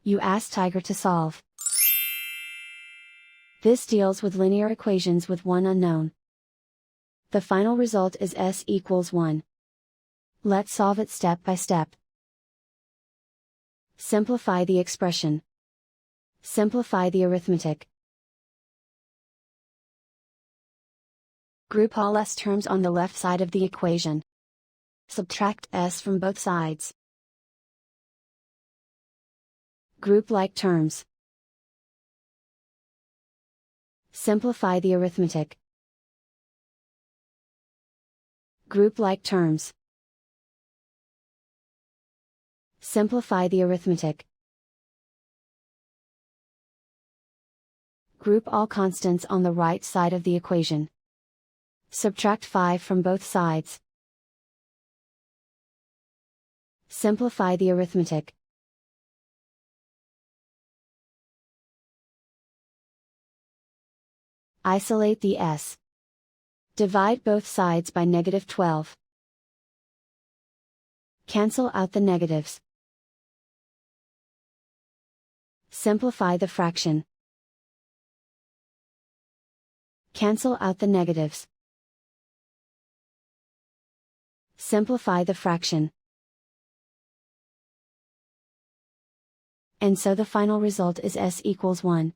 You ask Tiger to solve. This deals with linear equations with one unknown. The final result is s equals 1. Let's solve it step by step. Simplify the expression. Simplify the arithmetic. Group all s terms on the left side of the equation. Subtract s from both sides. Group like terms. Simplify the arithmetic. Group like terms. Simplify the arithmetic. Group all constants on the right side of the equation. Subtract 5 from both sides. Simplify the arithmetic. Isolate the s. Divide both sides by -12. Cancel out the negatives. Simplify the fraction. Cancel out the negatives. Simplify the fraction. And so the final result is s equals 1.